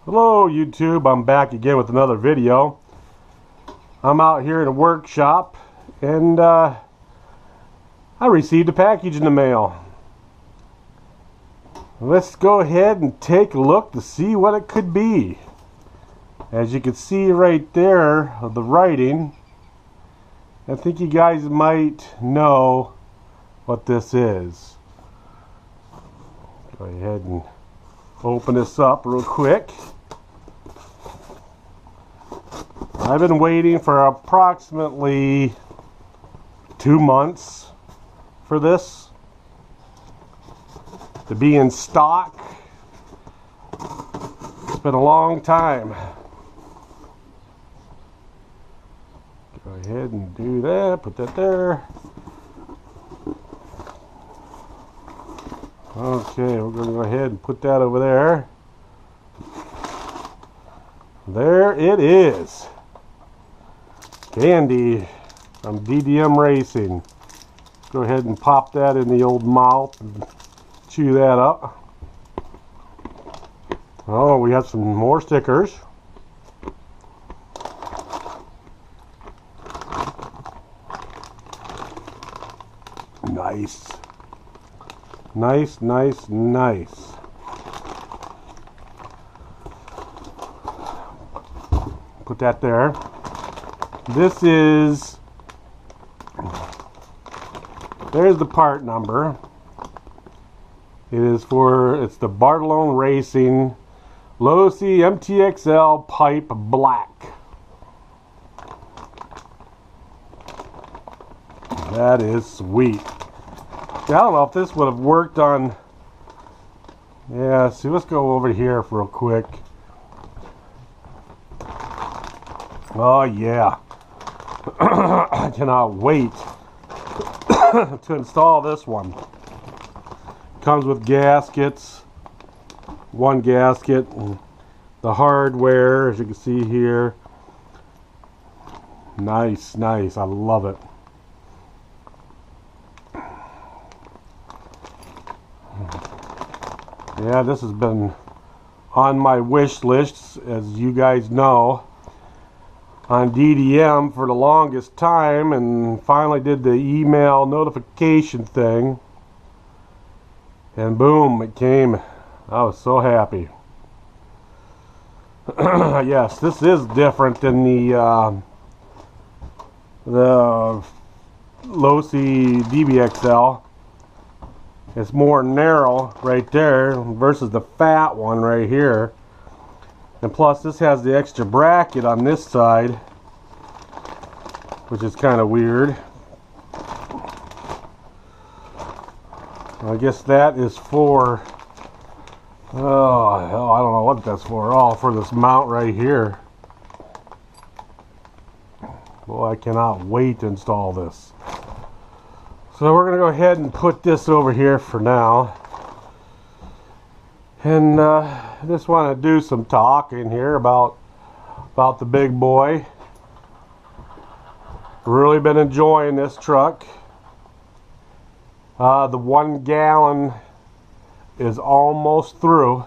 Hello YouTube, I'm back again with another video. I'm out here in a workshop and I received a package in the mail. Let's go ahead and take a look to see what it could be. As you can see right there, the writing, I think you guys might know what this is. Go ahead and open this up real quick. I've been waiting for approximately 2 months for this to be in stock. It's been a long time. Go ahead and do that, put that there. Okay, we're going to go ahead and put that over there. There it is. Candy from DDM Racing. Go ahead and pop that in the old mouth and chew that up. Oh, we have some more stickers. Nice. Nice, nice, nice. Put that there. This is, there's the part number. It's the Bartolone Racing Losi MTXL Pipe Black. That is sweet. I don't know if this would have worked on. Yeah, see, let's go over here real quick. Oh yeah. I cannot wait to install this one. Comes with gaskets. One gasket. And the hardware, as you can see here. Nice, nice. I love it. Yeah, this has been on my wish list, as you guys know, on DDM for the longest time, and finally did the email notification thing, and boom, it came. I was so happy. Yes, this is different than the Losi DBXL. It's more narrow right there versus the fat one right here. And plus this has the extra bracket on this side, which is kind of weird. I guess that is for, oh hell, I don't know what that's for. Oh, for this mount right here. Boy, I cannot wait to install this. So we're going to go ahead and put this over here for now. And I just want to do some talking here about the big boy. Really been enjoying this truck. The 1 gallon is almost through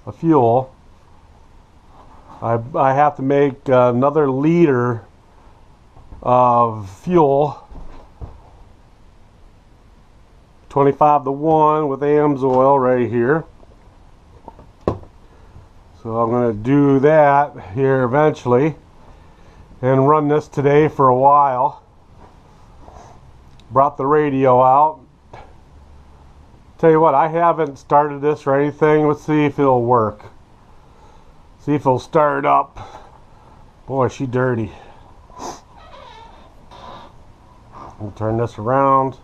a fuel. I have to make another liter of fuel. 25-to-1 with AMSOIL right here. So I'm going to do that here eventually and run this today for a while. Brought the radio out. Tell you what, I haven't started this or anything. Let's see if it'll work. See if it'll start up. Boy, she's dirty. We'll turn this around.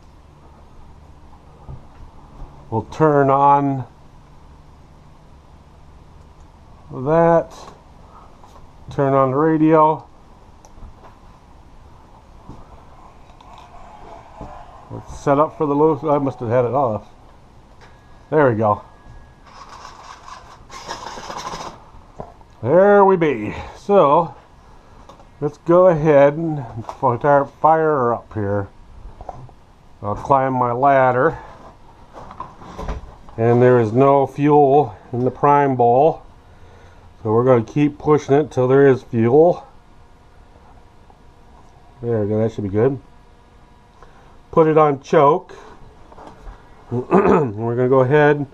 We'll turn on that, turn on the radio. Let's set up for the low. I must have had it off. There we go. There we be. So let's go ahead and fire her up here. I'll climb my ladder. And there is no fuel in the prime bowl. So we're going to keep pushing it till there is fuel. There we go, that should be good. Put it on choke. We're going to go ahead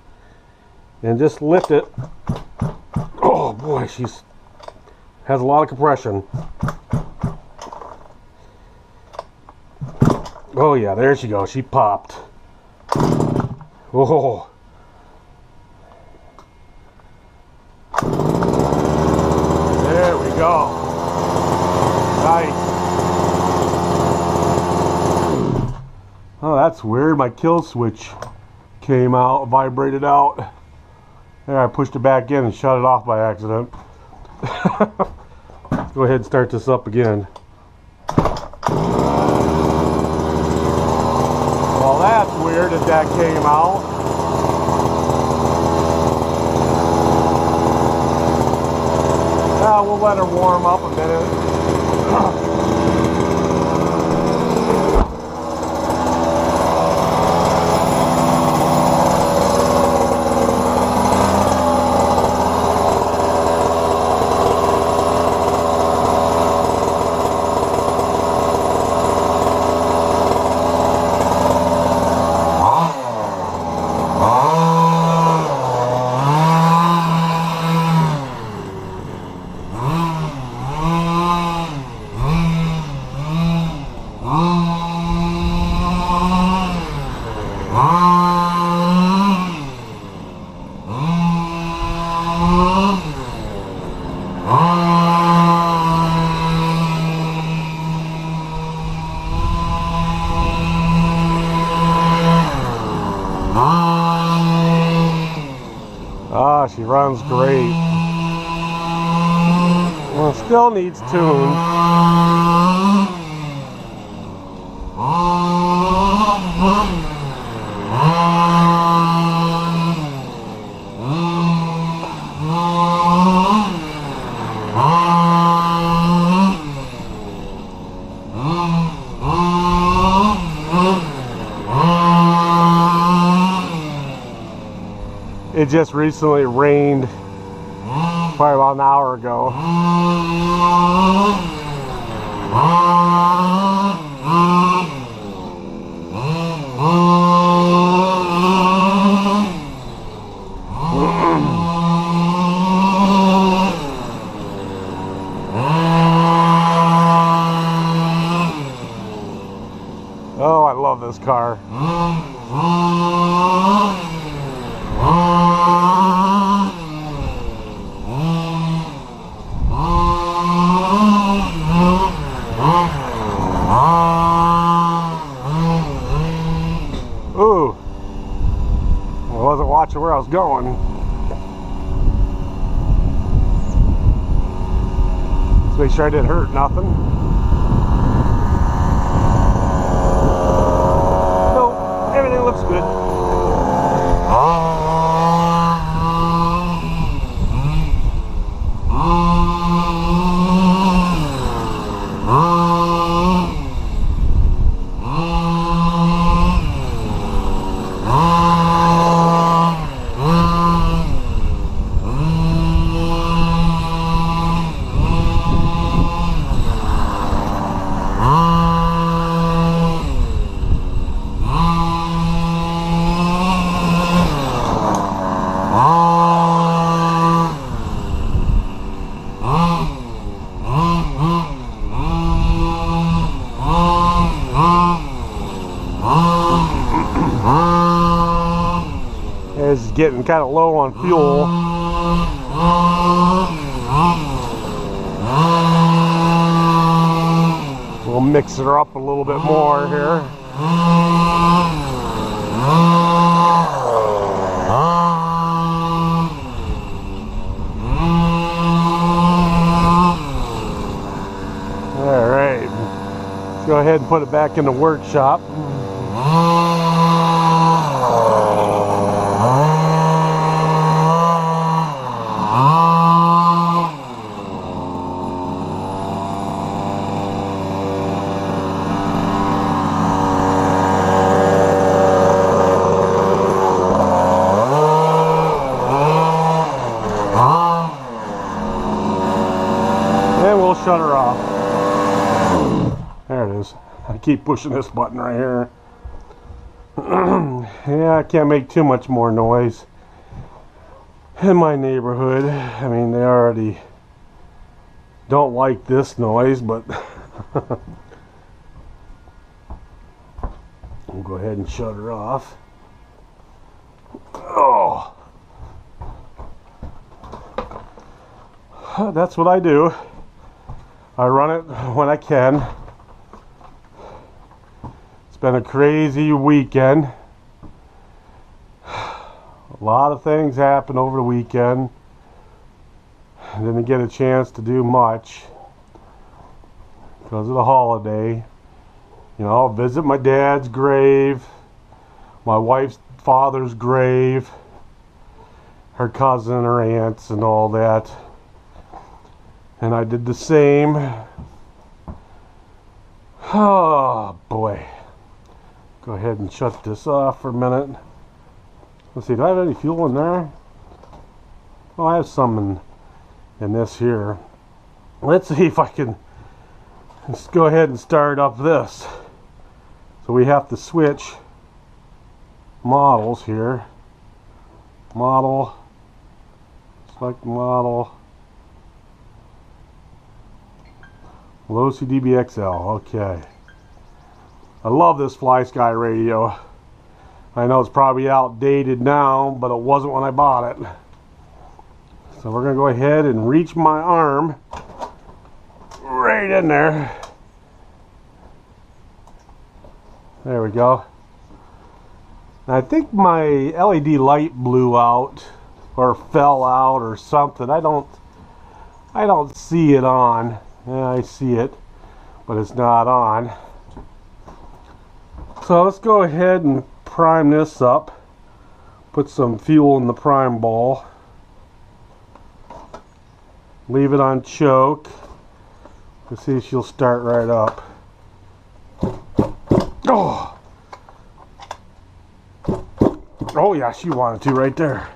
and just lift it. Oh boy, she's has a lot of compression. Oh yeah, there she goes. She popped. Oh. There we go. Nice. Oh, that's weird. My kill switch came out, vibrated out. There, I pushed it back in and shut it off by accident. Let's go ahead and start this up again. Well, that's weird that came out. We'll let her warm up a minute. Ah, she runs great. Well, still needs tune. It just recently rained probably about an hour ago. Oh, I love this car. Ooh, I wasn't watching where I was going. Let's make sure I didn't hurt nothing. Nope, everything looks good. It's getting kind of low on fuel. We'll mix her up a little bit more here. All right, let's go ahead and put it back in the workshop. shut her off. There it is. I keep pushing this button right here. Yeah, I can't make too much more noise in my neighborhood. I mean, they already don't like this noise, but I'll go ahead and shut her off. Oh, that's what I do. I run it when I can. It's been a crazy weekend. A lot of things happened over the weekend. I didn't get a chance to do much because of the holiday. You know, I'll visit my dad's grave, my wife's father's grave, her cousin, her aunts, and all that. And I did the same. Oh boy. Go ahead and shut this off for a minute. Let's see, do I have any fuel in there? Oh, I have some in this here. Let's see if I can just go ahead and start up this. So we have to switch models here. Model, select model. Low CDBXL, okay. I love this FlySky radio. I know it's probably outdated now, but it wasn't when I bought it. So we're going to go ahead and reach my arm right in there. There we go. And I think my LED light blew out or fell out or something. I don't see it on. Yeah, I see it, but it's not on. So let's go ahead and prime this up. Put some fuel in the prime ball. Leave it on choke. Let's see if she'll start right up. Oh! Oh yeah, she wanted to right there.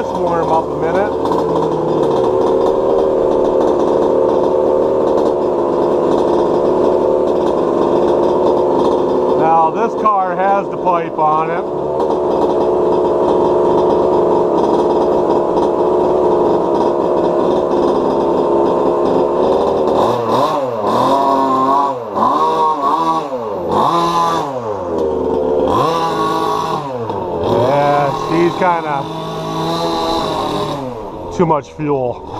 Warm up a minute. Now this car has the pipe on it. Yeah, she's kind of too much fuel.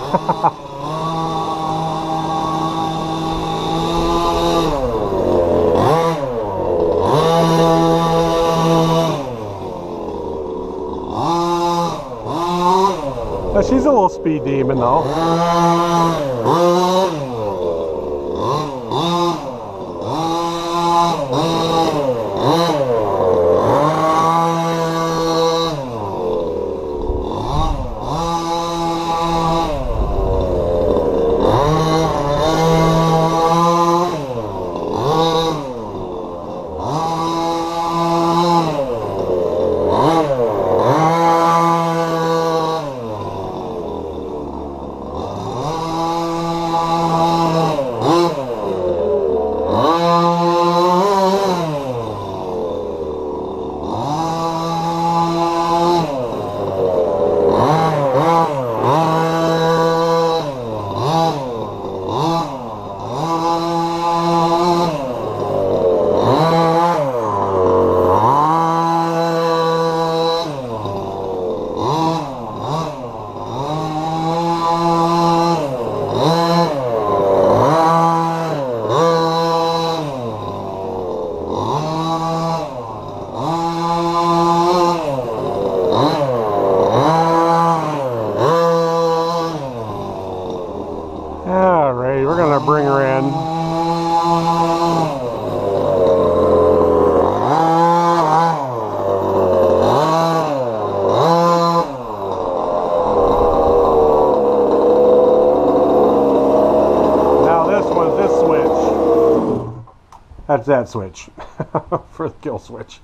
She's a little speed demon though. that's that switch for the kill switch.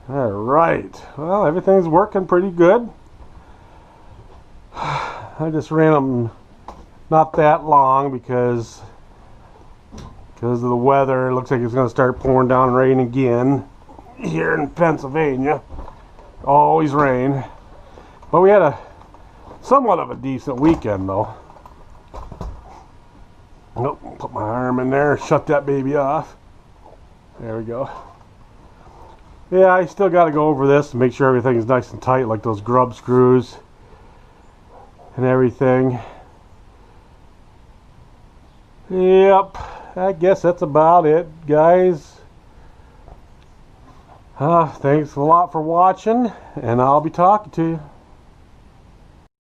Alright, well, everything's working pretty good. I just ran them not that long because of the weather. It looks like it's going to start pouring down rain again here in Pennsylvania. Always rain. But we had a somewhat of a decent weekend though. Nope, put my arm in there, shut that baby off. There we go. Yeah, I still got to go over this and make sure everything's nice and tight, like those grub screws and everything. Yep, I guess that's about it, guys. Thanks a lot for watching, and I'll be talking to you.